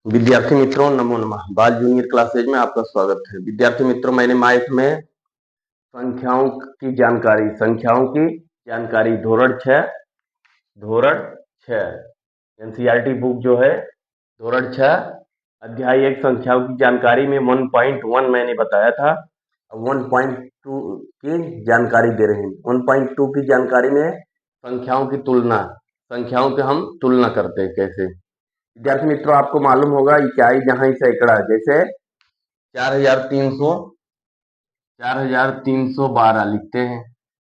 विद्यार्थी मित्रों, नमो नमः। बाल जूनियर क्लासेज में आपका स्वागत है। विद्यार्थी मित्रों, मैंने मैथ में संख्याओं की जानकारी धोरण 6 एनसीईआरटी बुक जो है धोरण 6 अध्याय 1 संख्याओं की जानकारी में 1.1 मैंने बताया था। अब 1.2 की जानकारी दे रहे हैं। 1.2 की जानकारी में संख्याओं की हम तुलना करते हैं कैसे। विद्यार्थी मित्रों, आपको मालूम होगा इकाई जहां सैकड़ा, जैसे 4312 लिखते हैं।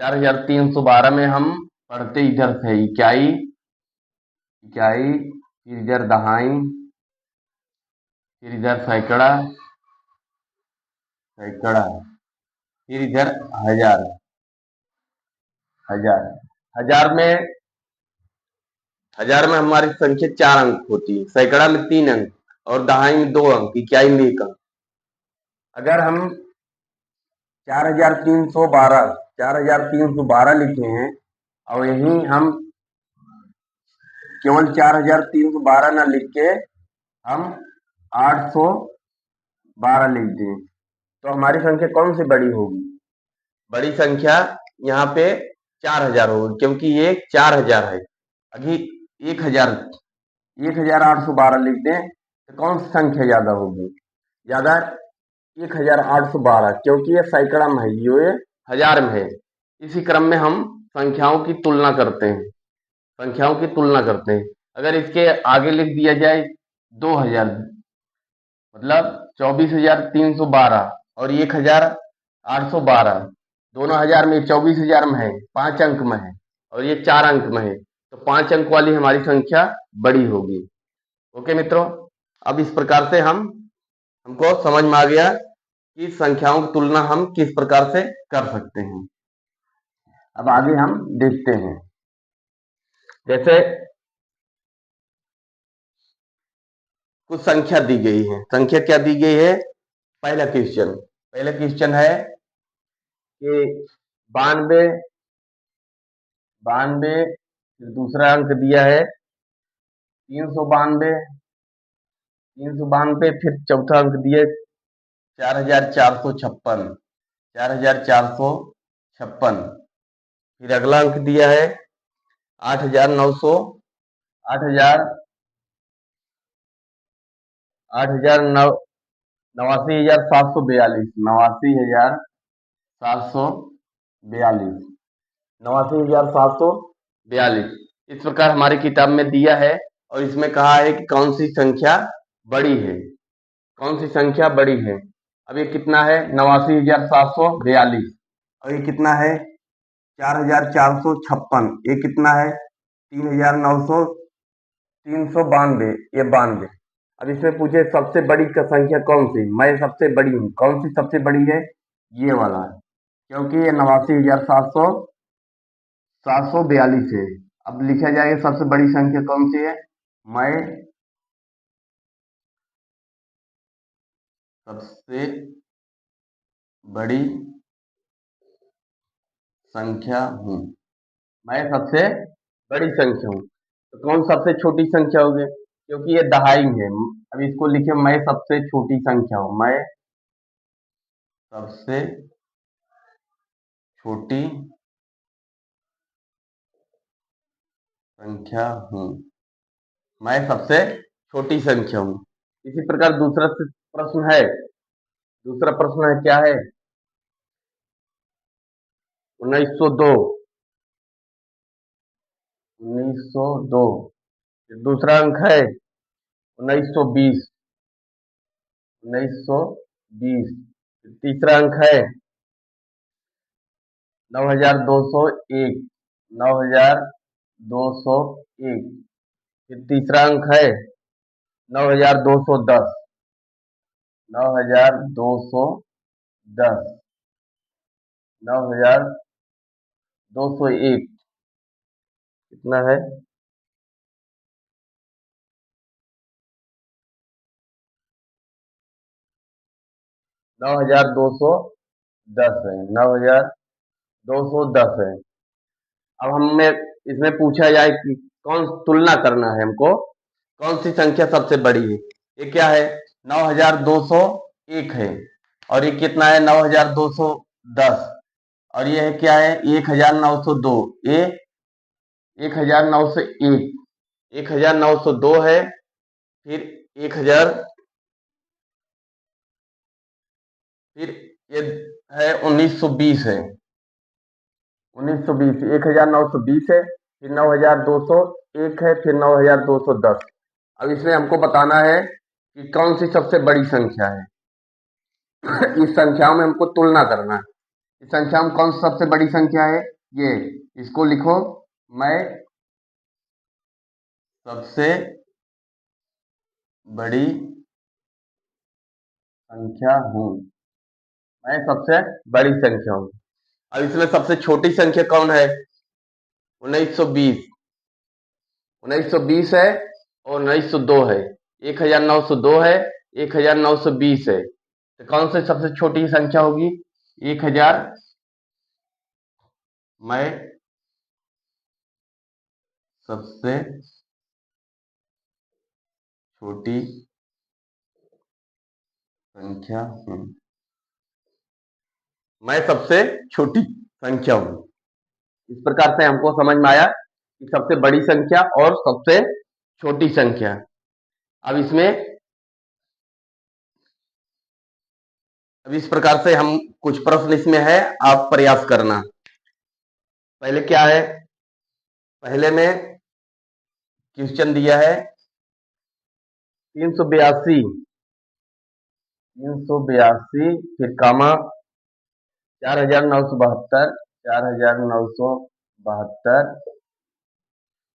4312 में हम पढ़ते इधर से इकाई, फिर इधर दहाई, फिर इधर सैकड़ा, फिर इधर हजार। हजार में हमारी संख्या 4 अंक होती है, सैकड़ा में 3 अंक और दहाई में 2 अंक, इकाई में 1 अंक। अगर हम 4312 लिखे हैं और यही हम केवल 4312 ना लिख के हम 812 लिख दें तो हमारी संख्या कौन सी बड़ी होगी? बड़ी संख्या यहाँ पे 4000 होगी, क्योंकि ये 4000 है। अभी 1812 लिख दें तो कौन सी संख्या ज्यादा होगी? ज्यादा 1812, क्योंकि ये सैकड़ा में है, ये हजार में है। इसी क्रम में हम संख्याओं की तुलना करते हैं। अगर इसके आगे लिख दिया जाए 2000, मतलब 24,312 और 1812, दोनों हजार में 24,000 में है, 5 अंक में है और ये 4 अंक में है, तो 5 अंक वाली हमारी संख्या बड़ी होगी। ओके मित्रों, अब इस प्रकार से हमको समझ में आ गया कि संख्याओं की तुलना हम किस प्रकार से कर सकते हैं। अब आगे हम देखते हैं। जैसे कुछ संख्या दी गई है। संख्या क्या दी गई है? पहला क्वेश्चन है कि 92, फिर दूसरा अंक दिया है 392, फिर चौथा अंक दिया 4456, फिर अगला अंक दिया है 8900, 89,742, 89,742। इस प्रकार हमारी किताब में दिया है और इसमें कहा है कि कौन सी संख्या बड़ी है। अब ये कितना है? 89,742 और ये कितना है? 4,456। ये कितना है? 3,992, ये 92। अब इसमें पूछे सबसे बड़ी संख्या कौन सी? मैं सबसे बड़ी हूँ। कौन सी सबसे बड़ी है? ये वाला है, क्योंकि ये 89,742 है। अब लिखा जाएगा सबसे बड़ी संख्या कौन सी है? मैं सबसे बड़ी संख्या हूँ। तो कौन सबसे छोटी संख्या होगी? क्योंकि ये दहाई है। अब इसको लिखे मैं सबसे छोटी संख्या हूँ। मैं सबसे छोटी संख्या हूँ। इसी प्रकार दूसरा प्रश्न है क्या है? 1902। दूसरा अंक है 1920। तीसरा अंक है 9,201। 9,201। फिर तीसरा अंक है 9,210। 9,210। 9,201 कितना है? 9,210 है। 9,210 है। अब हमें इसमें पूछा जाए कि कौन तुलना करना है हमको, कौन सी संख्या सबसे बड़ी है। ये क्या है, 9201 है। और ये कितना है, 9210। और ये है क्या है, 1902। ये 1901, 1902 है। फिर 1000, फिर ये है 1920 है। 1920, 1920 है, फिर 9201 है, फिर 9210। अब इसमें हमको बताना है कि कौन सी सबसे बड़ी संख्या है। इस संख्याओं में हमको तुलना करना है। इस संख्या में कौन सी सबसे बड़ी संख्या है, ये, इसको लिखो, मैं सबसे बड़ी संख्या हूं। मैं सबसे बड़ी संख्या हूं। अब इसमें सबसे छोटी संख्या कौन है, 1920। 1920 है और 1902 है। 1902 है, 1920 है। तो कौन सी सबसे छोटी संख्या होगी, 1000। मैं सबसे छोटी संख्या हूं। मैं सबसे छोटी संख्या हूं। इस प्रकार से हमको समझ में आया कि सबसे बड़ी संख्या और सबसे छोटी संख्या। अब इस प्रकार से हम कुछ प्रश्न इसमें है, आप प्रयास करना। पहले क्या है, पहले में क्वेश्चन दिया है 382, 382, फिर कामा 4972, 4972,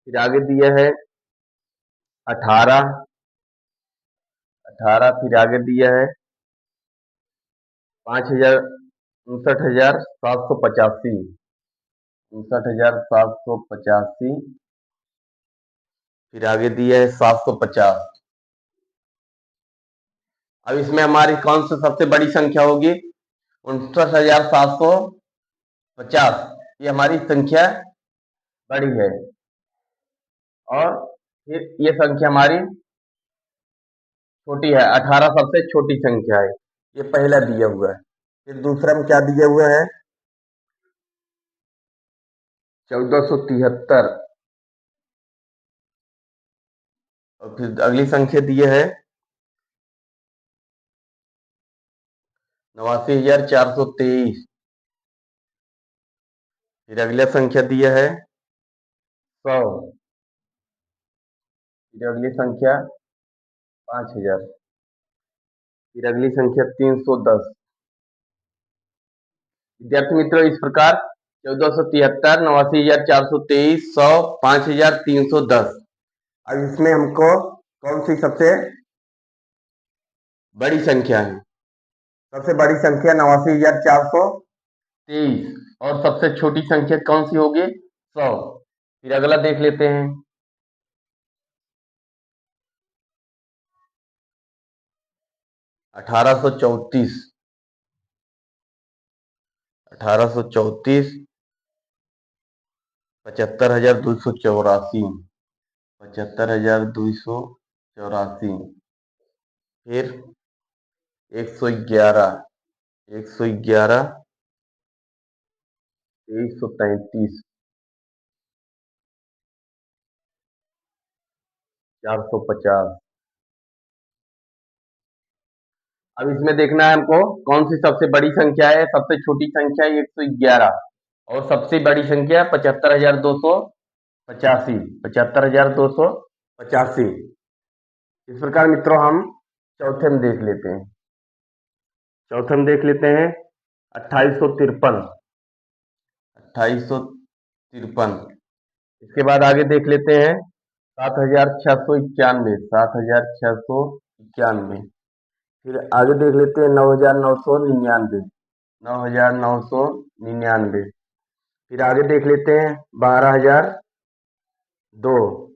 फिर आगे दिया है 18, 18, फिर आगे दिया है 5000, 59785, 59785, फिर आगे दिया है 750। अब इसमें हमारी कौन सी सबसे बड़ी संख्या होगी, 59750। ये हमारी संख्या बड़ी है। और फिर ये संख्या हमारी छोटी है, 18 सबसे छोटी संख्या है। ये पहला दिया हुआ है। फिर दूसरा में क्या दिया हुआ है, 1473। और फिर अगली संख्या दी है 89423। फिर अगला संख्या दिया है 100। फिर अगली संख्या 5000। फिर अगली संख्या 310। विद्यार्थी मित्रों, इस प्रकार 1473, 89423, 100, 5310। अब इसमें हमको कौन सी सबसे बड़ी संख्या है, सबसे बड़ी संख्या 89,423। और सबसे छोटी संख्या कौन सी होगी, 100। फिर अगला देख लेते हैं, 1834, 1834, 75,284, 75,284। फिर 111, 111, 2333, 450। अब इसमें देखना है हमको कौन सी सबसे बड़ी संख्या है। सबसे छोटी संख्या 111 और सबसे बड़ी संख्या 75,285, 75,285। इस प्रकार मित्रों हम चौथे में देख लेते हैं। चौथे में देख लेते हैं 2853, 2853। इसके बाद आगे देख लेते हैं 7691, 7691। फिर आगे देख लेते हैं 9999, 9999। फिर आगे देख लेते हैं 12,002,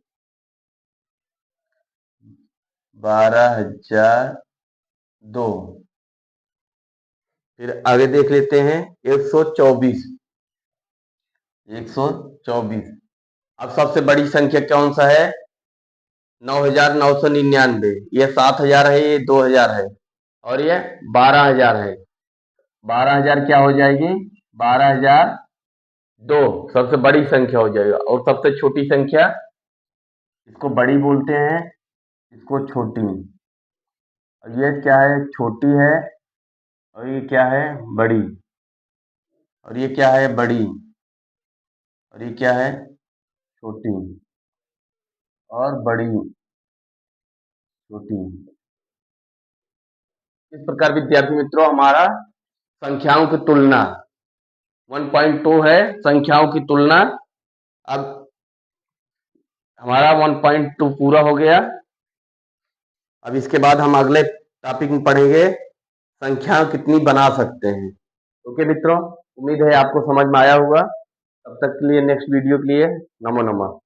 12,002। फिर आगे देख लेते हैं 124, 124। अब सबसे बड़ी संख्या कौन सा है, 9,999, ये 7,000 है, ये 2,000 है, और ये 12,000 है। 12,000 क्या हो जाएगी? 12,002 सबसे बड़ी संख्या हो जाएगा, और सबसे छोटी संख्या, इसको बड़ी बोलते हैं, इसको छोटी। और ये क्या है? छोटी है, और ये क्या है? बड़ी। और ये क्या है? बड़ी। और ये क्या है? छोटी। और बड़ी, छोटी। इस प्रकार विद्यार्थी मित्रों हमारा संख्याओं की तुलना 1.2 है, संख्याओं की तुलना। अब हमारा 1.2 पूरा हो गया। अब इसके बाद हम अगले टॉपिक में पढ़ेंगे संख्याएं कितनी बना सकते हैं। ओके मित्रों, उम्मीद है आपको समझ में आया होगा। तब तक के लिए नेक्स्ट वीडियो के लिए नमो नमः।